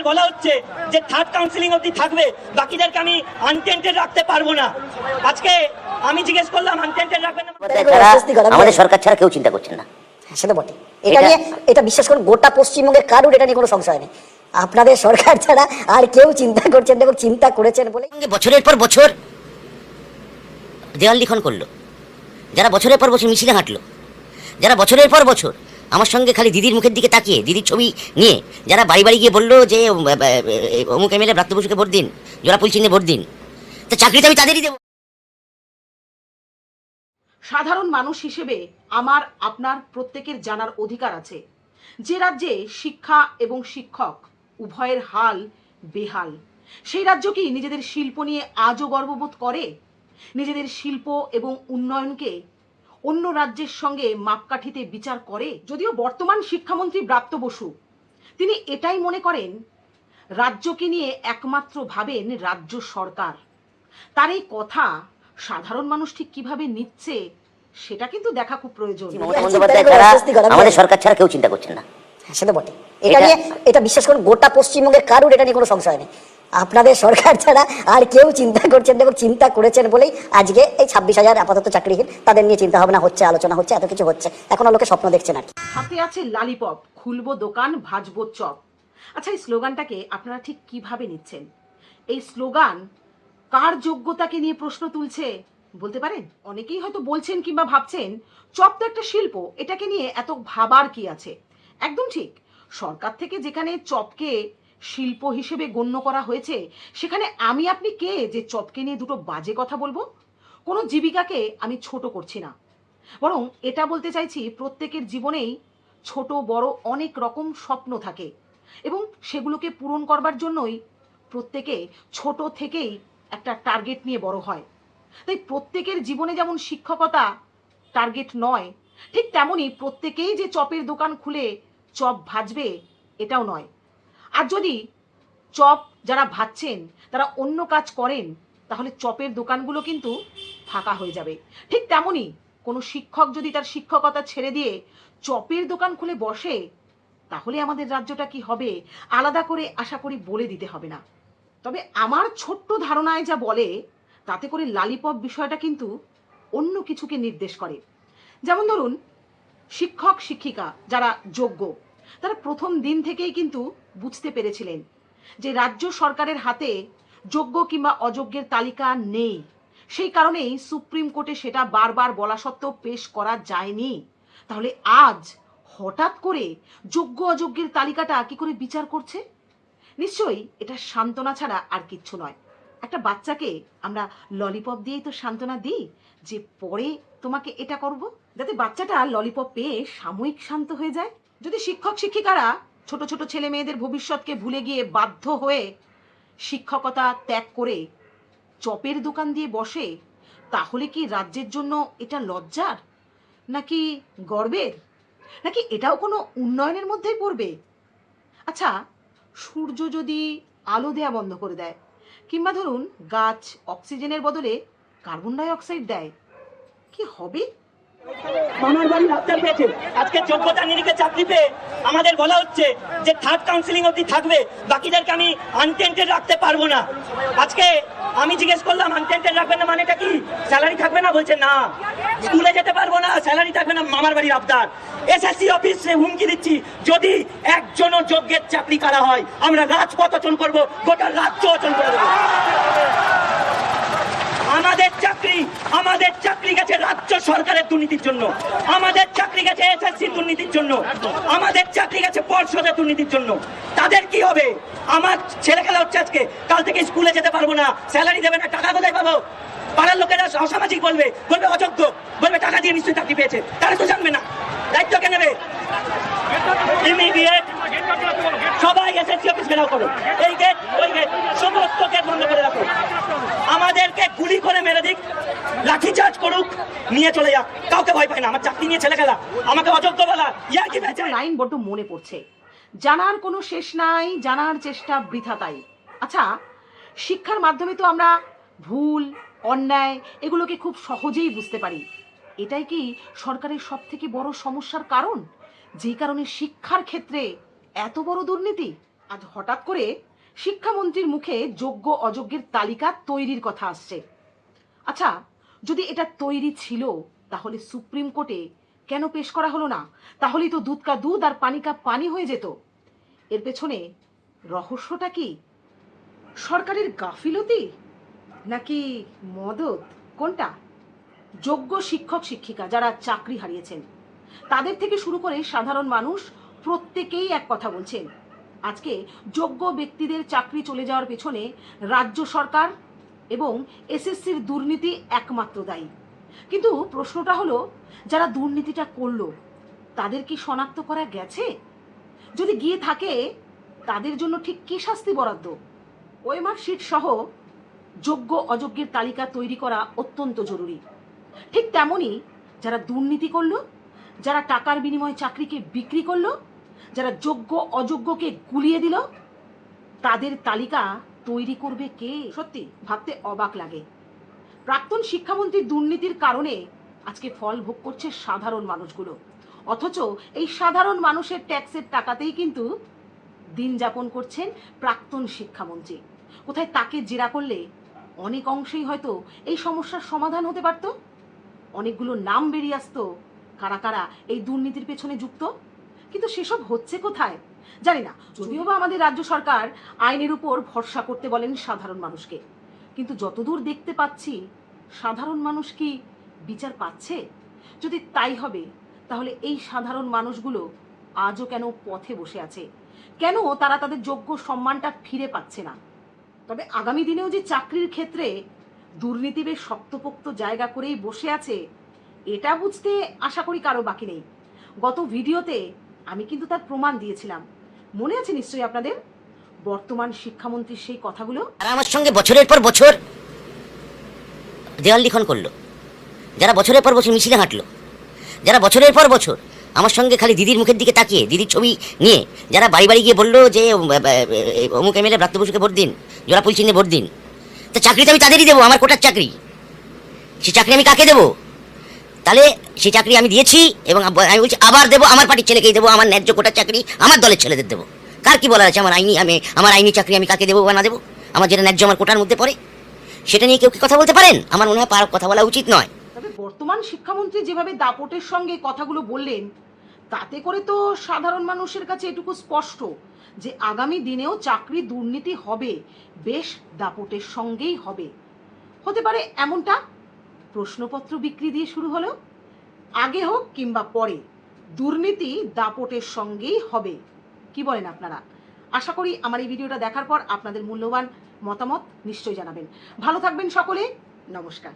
বলা হচ্ছে যে থার্ড কাউন্সিলিং অবধি থাকবে, বাকিদেরকে আমি আনটেন্টেড রাখতে পারবো না। আজকে আমি জিজ্ঞেস করলাম আনটেন্টেড রাখবেন না, আমাদের সরকার ছাড়া কেউ চিন্তা করছেন না। সেটা বটে। এটা নিয়ে এটা বিশ্বাস করুন গোটা পশ্চিমবঙ্গের কারোর এটা নিয়ে কোনো সংশয় নেই। আপনাদের সরকার ছাড়া আর কেউ চিন্তা করছেন এবং চিন্তা করেছেন বলে বছরের পর বছর দেওয়াল লিখন করলো, যারা বছরের পর বছর মিছিলে হাঁটলো, যারা বছরের পর বছর আমার সঙ্গে খালি দিদির মুখের দিকে তাকিয়ে দিদির ছবি নিয়ে যারা বাড়ি বাড়ি গিয়ে বললো যে অমুক এমএলএ ব্রাত্য বসুকে ভোট দিন, জোড়াফুল চিহ্নে ভোট দিন, তো চাকরিটা আমি তাদেরই দেবো। সাধারণ মানুষ হিসেবে আমার আপনার প্রত্যেকের জানার অধিকার আছে যে রাজ্যে শিক্ষা এবং শিক্ষক উভয়ের হাল বেহাল, সেই রাজ্য কি নিজেদের শিল্প নিয়ে আজও গর্ববোধ করে? নিজেদের শিল্প এবং উন্নয়নকে অন্য রাজ্যের সঙ্গে মাপকাঠিতে বিচার করে? যদিও বর্তমান শিক্ষামন্ত্রী ব্রাত্য বসু তিনি এটাই মনে করেন রাজ্যকে নিয়ে একমাত্র ভাবেন রাজ্য সরকার। তার এই কথা সাধারণ মানুষ ঠিক কিভাবে নিচ্ছে সেটা কিন্তু দেখা খুব প্রয়োজন। আমাদের সরকার ছাড়া কেউ চিন্তা করছেন না। সেটা বটে। এটা নিয়ে এটা বিশ্বাস করুন গোটা পশ্চিমবঙ্গের কারোর এটা নিয়ে কোনো সংশয় নেই। আপনাদের সরকার ছাড়া আর কেউ চিন্তা করছেন এবং চিন্তা করেছেন বলেই আজকে এই 26,000 আপাতত চাকরিহীন, তাদের নিয়ে চিন্তা ভাবনা হচ্ছে, আলোচনা হচ্ছে, এত কিছু হচ্ছে। এখনো লোকে স্বপ্ন দেখছেন আর কি। হাতে আছে লালিপপ, খুলবো দোকান, ভাজবো চপ। আচ্ছা, এই স্লোগানটাকে আপনারা ঠিক কিভাবে নিচ্ছেন? এই স্লোগান কার যোগ্যতাকে নিয়ে প্রশ্ন তুলছে বলতে পারেন? অনেকেই হয়তো বলছেন কিংবা ভাবছেন চপ তো একটা শিল্প, এটাকে নিয়ে এত ভাবার কি আছে? একদম ঠিক। সরকার থেকে যেখানে চপকে শিল্প হিসেবে গণ্য করা হয়েছে, সেখানে আমি আপনি কে যে চপকে নিয়ে দুটো বাজে কথা বলবো? কোনো জীবিকাকে আমি ছোট করছি না, বরং এটা বলতে চাইছি প্রত্যেকের জীবনেই ছোট বড় অনেক রকম স্বপ্ন থাকে এবং সেগুলোকে পূরণ করবার জন্যই প্রত্যেকে ছোট থেকেই একটা টার্গেট নিয়ে বড় হয়। তাই প্রত্যেকের জীবনে যেমন শিক্ষকতা টার্গেট নয়, ঠিক তেমনই প্রত্যেকেই যে চপের দোকান খুলে চপ ভাজবে এটাও নয়। আর যদি চপ যারা ভাজছেন তারা অন্য কাজ করেন, তাহলে চপের দোকানগুলো কিন্তু ফাঁকা হয়ে যাবে। ঠিক তেমনই কোনো শিক্ষক যদি তার শিক্ষকতা ছেড়ে দিয়ে চপের দোকান খুলে বসে, তাহলে আমাদের রাজ্যটা কি হবে আলাদা করে আশা করি বলে দিতে হবে না। তবে আমার ছোট্ট ধারণায় যা বলে তাতে করে লালিপপ বিষয়টা কিন্তু অন্য কিছুকে নির্দেশ করে। যেমন ধরুন, শিক্ষক শিক্ষিকা যারা যোগ্য, তারা প্রথম দিন থেকেই কিন্তু বুঝতে পেরেছিলেন যে রাজ্য সরকারের হাতে যোগ্য কিংবা অযোগ্যের তালিকা নেই। সেই কারণেই সুপ্রিম কোর্টে সেটা বারবার বলা সত্ত্বেও পেশ করা যায়নি। তাহলে আজ হঠাৎ করে যোগ্য অযোগ্যের তালিকাটা কি করে বিচার করছে? নিশ্চয়ই এটা সান্ত্বনা ছাড়া আর কিচ্ছু নয়। একটা বাচ্চাকে আমরা ললিপপ দিয়েই তো সান্ত্বনা দিই যে পরে তোমাকে এটা করব, যাতে বাচ্চাটা ললিপপ পেয়ে সাময়িক শান্ত হয়ে যায়। যদি শিক্ষক শিক্ষিকারা ছোট ছোট ছেলে মেয়েদের ভবিষ্যৎকে ভুলে গিয়ে বাধ্য হয়ে শিক্ষকতা ত্যাগ করে চপের দোকান দিয়ে বসে, তাহলে কি রাজ্যের জন্য এটা লজ্জার, নাকি গর্বের, নাকি এটাও কোনো উন্নয়নের মধ্যেই পড়বে? আচ্ছা, সূর্য যদি আলো দেয়া বন্ধ করে দেয়, কিংবা ধরুন গাছ অক্সিজেনের বদলে কার্বন ডাই অক্সাইড দেয়, কি হবে? মামার বাড়ি রাস্তা পেয়েছে, আজকে যোগ্যতা নিরিখে চাকরি পেয়ে আমাদের বলা হচ্ছে যে থার্ড কাউন্সিলিং অবধি থাকবে, বাকিদেরকে আমি আনটেন্টেড রাখতে পারবো না। আজকে আমি জিজ্ঞেস করলাম আনটেন্টেড রাখবেন না মানেটা কি? স্যালারি থাকবে না? বলছে না, স্কুলে যেতে পারবো না, স্যালারি থাকবে না, মামার বাড়ির আবদার। এসএসসি অফিসে হুমকি দিচ্ছি, যদি একজনও যোগ্যের চাকরি করা হয় আমরা রাজপথ অচল করবো, গোটা রাজ্য অচল করে দেবো। আমাদের চাকরি গেছে রাজ্য সরকারের দুর্নীতির জন্য, আমাদের চাকরি গেছে এসএসসি দুর্নীতির জন্য, আমাদের চাকরি গেছে পর্ষদের দুর্নীতির জন্য। তাদের কি হবে? আমার ছেলে খেলা হচ্ছে আজকে, কাল থেকে স্কুলে যেতে পারবো না, স্যালারি দেবে না, টাকা কোথায় পাবো? পাড়ার লোকেরা অসামাজিক বলবে, অযোগ্য বলবে, টাকা দিয়ে নিশ্চয়ই চাকরি পেয়েছে, তারা তো জানবে না। দায়িত্ব কে নেবে? ইমিডিয়েট সবাই এসএসসি অফিস ঘেরাও করো, এই গেট ওই গেট সমস্ত গেট বন্ধ করে রাখো। আমাদেরকে গুলি করে মেরে দিক, লাঠিচার্জ করুক, নিয়ে চলে যাক, কাউকে ভয় পায় না। আমার চাকরি নিয়ে ছেলে খেলা, আমাকে অযোগ্য বলা, ইয়া কি বেঁচে? লাইন বড্ড মনে পড়ছে, জানার কোনো শেষ নাই, জানার চেষ্টা বৃথা তাই। আচ্ছা, শিক্ষার মাধ্যমে তো আমরা ভুল অন্যায় এগুলোকে খুব সহজেই বুঝতে পারি। এটাই কি সরকারের সব থেকে বড় সমস্যার কারণ, যেই কারণে শিক্ষার ক্ষেত্রে এত বড় দুর্নীতি? আজ হঠাৎ করে শিক্ষামন্ত্রীর মুখে যোগ্য অযোগ্যের তালিকা তৈরির কথা আসছে। আচ্ছা, যদি এটা তৈরি ছিল তাহলে সুপ্রিম কোর্টে কেন পেশ করা হলো না? তাহলেই তো দুধ কা দুধ আর পানি কা পানি হয়ে যেত। এর পেছনে রহস্যটা কি? সরকারের গাফিলতি নাকি মদত? কোনটা? যোগ্য শিক্ষক শিক্ষিকা যারা চাকরি হারিয়েছেন তাদের থেকে শুরু করে সাধারণ মানুষ প্রত্যেকেই এক কথা বলছেন, আজকে যোগ্য ব্যক্তিদের চাকরি চলে যাওয়ার পেছনে রাজ্য সরকার এবং এসএসসির দুর্নীতি একমাত্র দায়ী। কিন্তু প্রশ্নটা হলো, যারা দুর্নীতিটা করলো তাদের কি শনাক্ত করা গেছে? যদি গিয়ে থাকে তাদের জন্য ঠিক কি শাস্তি বরাদ্দ? ওএমআর শিট সহ যোগ্য অযোগ্যের তালিকা তৈরি করা অত্যন্ত জরুরি। ঠিক তেমনই যারা দুর্নীতি করলো, যারা টাকার বিনিময়ে চাকরিকে বিক্রি করলো, যারা যোগ্য অযোগ্যকে গুলিয়ে দিল, তাদের তালিকা তৈরি করবে কে? সত্যি ভাবতে অবাক লাগে। প্রাক্তন শিক্ষামন্ত্রীর দুর্নীতির কারণে আজকে ফল ভোগ করছে সাধারণ মানুষগুলো, অথচ এই সাধারণ মানুষের ট্যাক্সের টাকাতেই কিন্তু দিন যাপন করছেন প্রাক্তন শিক্ষামন্ত্রী। কোথায় তাকে জেরা করলে অনেক অংশেই হয়তো এই সমস্যার সমাধান হতে পারত। অনেকগুলো নাম বেরিয়ে আসতো কারা কারা এই দুর্নীতির পেছনে যুক্ত, কিন্তু সেসব হচ্ছে কোথায় জানি না। যদিও বা আমাদের রাজ্য সরকার আইনের উপর ভরসা করতে বলেন সাধারণ মানুষকে, কিন্তু যতদূর দেখতে পাচ্ছি সাধারণ মানুষ কি বিচার পাচ্ছে? যদি তাই হবে তাহলে এই সাধারণ মানুষগুলো আজও কেন পথে বসে আছে? কেন তারা তাদের যোগ্য সম্মানটা ফিরে পাচ্ছে না? তবে আগামী দিনেও যে চাকরির ক্ষেত্রে দুর্নীতি বেশ শক্তপোক্ত জায়গা করেই বসে আছে, এটা বুঝতে আশা করি কারো বাকি নেই। গত ভিডিওতে আমি কিন্তু তার প্রমাণ দিয়েছিলাম, মনে আছে নিশ্চয়ই আপনাদের? বর্তমান শিক্ষামন্ত্রীর সেই কথাগুলো। তারা আমার সঙ্গে বছরের পর বছর দেওয়াল লিখন করলো, যারা বছরের পর বছর মিছিলে হাঁটলো, যারা বছরের পর বছর আমার সঙ্গে খালি দিদির মুখের দিকে তাকিয়ে দিদির ছবি নিয়ে যারা বাড়ি বাড়ি গিয়ে বললো যে অমুক এমএলএ ব্রাত্য বসুকে ভোট দিন, জোড়াফুল চিহ্নে ভোট দিন, তো চাকরি তো আমি তাদেরই দেবো, আমার কোটার চাকরি। সে চাকরি আমি কাকে দেবো? তাহলে সেই চাকরি আমি দিয়েছি এবং আমি বলছি আবার দেবো, আমার পার্টির ছেলেকেই দেবো, আমার ন্যায্য কোটার চাকরি আমার দলের ছেলেদের দেবো। কার কি বলার আছে? আমার আইনি চাকরি আমি কাকে দেবো বা না দেবো? আমার যেটা ন্যায্য আমার কোটার মধ্যে পড়ে, সেটা নিয়ে কেউ কি কথা বলতে পারেন? আমার মনে হয় কথা বলা উচিত নয়। তবে বর্তমান শিক্ষামন্ত্রী যেভাবে দাপটের সঙ্গে কথাগুলো বললেন, তাতে করে তো সাধারণ মানুষের কাছে এটুকু স্পষ্ট যে আগামী দিনেও চাকরি দুর্নীতি হবে, বেশ দাপটের সঙ্গেই হবে। হতে পারে এমনটা প্রশ্নপত্র বিক্রি দিয়ে শুরু হলো, আগে হোক কিংবা পরে দুর্নীতি দাপটের সঙ্গেই হবে। কি বলেন আপনারা? আশা করি আমার এই ভিডিওটা দেখার পর আপনাদের মূল্যবান মতামত নিশ্চয়ই জানাবেন। ভালো থাকবেন সকলে, নমস্কার।